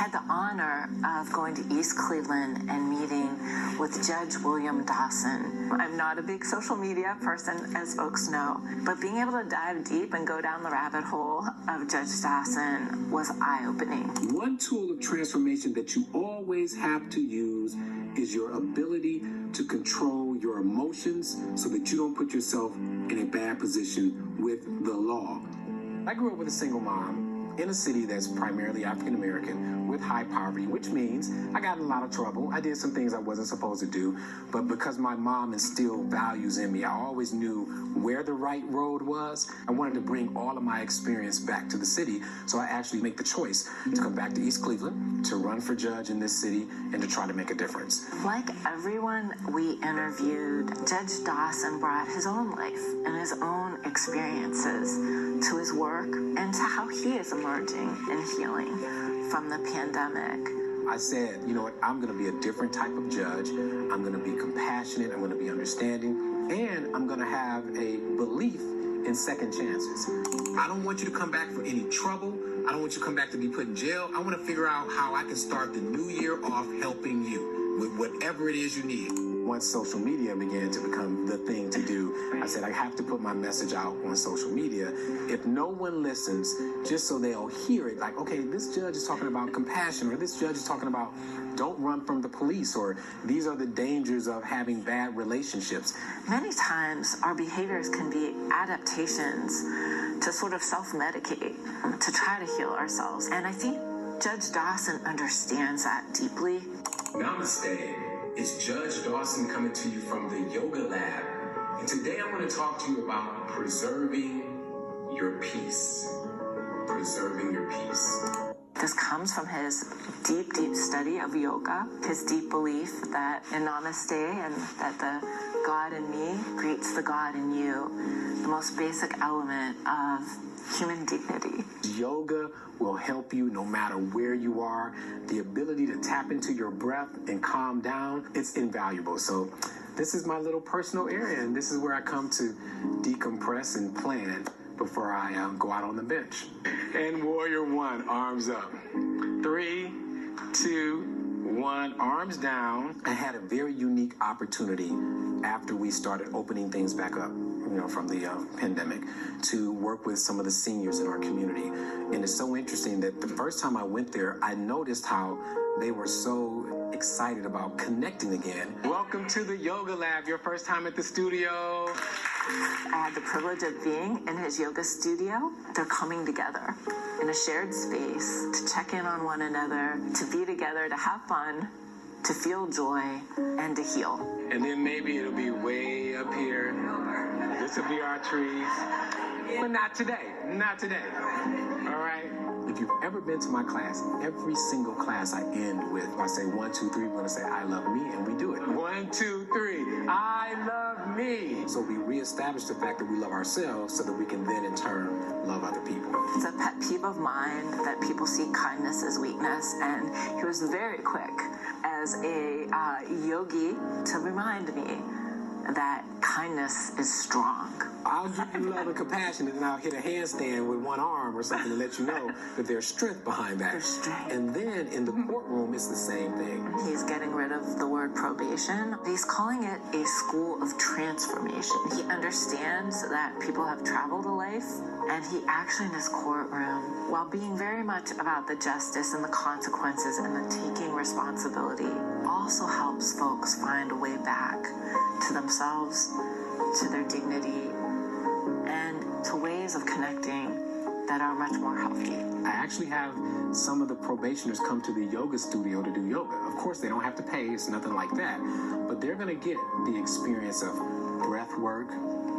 had the honor of going to East Cleveland and meeting with Judge William Dawson. I'm not a big social media person, as folks know, but being able to dive deep and go down the rabbit hole of Judge Dawson was eye-opening. One tool of transformation that you always have to use is your ability to control your emotions so that you don't put yourself in a bad position with the law. I grew up with a single mom in a city that's primarily African American with high poverty, which means I got in a lot of trouble. I did some things I wasn't supposed to do, but because my mom instilled values in me, I always knew where the right road was. I wanted to bring all of my experience back to the city, so I actually make the choice to come back to East Cleveland, to run for judge in this city, and to try to make a difference. Like everyone we interviewed, Judge Dawson brought his own life and his own experiences to his work and to how he is emerging and healing from the pandemic. I said, you know what, I'm going to be a different type of judge. I'm going to be compassionate. I'm going to be understanding. And I'm going to have a belief in second chances. I don't want you to come back for any trouble. I don't want you to come back to be put in jail. I want to figure out how I can start the new year off helping you with whatever it is you need. Once social media began to become the thing to do, I said I have to put my message out on social media. If no one listens, just so they'll hear it, like, okay, this judge is talking about compassion, or this judge is talking about don't run from the police, or these are the dangers of having bad relationships. Many times our behaviors can be adaptations to sort of self-medicate, to try to heal ourselves. And I think Judge Dawson understands that deeply. Namaste. It's Judge Dawson coming to you from the Yoga Lab. And today I'm going to talk to you about preserving your peace. Preserving your peace. This comes from his deep, deep study of yoga, his deep belief that in Namaste and that the God in me greets the God in you, the most basic element of human dignity. Yoga will help you no matter where you are. The ability to tap into your breath and calm down, it's invaluable. So this is my little personal area, and this is where I come to decompress and plan before I go out on the bench. And Warrior One, arms up. 3, 2, 1, arms down. I had a very unique opportunity after we started opening things back up, from the pandemic, to work with some of the seniors in our community. And it's so interesting that the first time I went there, I noticed how they were so excited about connecting again. Welcome to the Yoga Lab, your first time at the studio. I had the privilege of being in his yoga studio. They're coming together in a shared space to check in on one another, to be together, to have fun, to feel joy, and to heal. And then maybe it'll be way up here. This will be our trees. But not today. Not today. All right? If you've ever been to my class, every single class I end with, I say 1, 2, 3, we're going to say, I love me, and we do it. 1, 2, 3, I love me. So we reestablish the fact that we love ourselves so that we can then, in turn, love other people. It's a pet peeve of mine that people see kindness as weakness, and he was very quick as a yogi to remind me that kindness is strong. I'll give you love and compassion, and then I'll hit a handstand with one arm or something to let you know that there's strength behind that. There's strength. And then in the courtroom, it's the same thing. He's getting rid of the word probation. He's calling it a school of transformation. He understands that people have traveled a life, and he actually in his courtroom, while being very much about the justice and the consequences and the taking responsibility, also helps folks find a way back to themselves, to their dignity, and to ways of connecting that are much more healthy. I actually have some of the probationers come to the yoga studio to do yoga. Of course, they don't have to pay, it's nothing like that, but they're going to get the experience of breath work,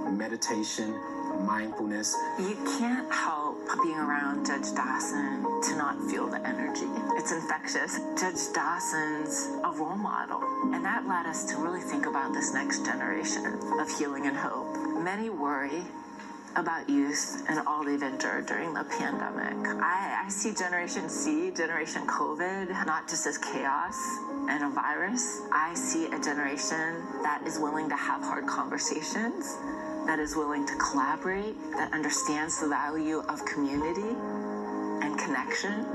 meditation, mindfulness. You can't help being around Judge Dawson to not feel the energy. It's infectious. Judge Dawson's a role model, and that led us to really think about this next generation of healing and hope. Many worry about youth and all they've endured during the pandemic. I see Generation C, Generation COVID, not just as chaos and a virus. I see a generation that is willing to have hard conversations, that is willing to collaborate, that understands the value of community and connection.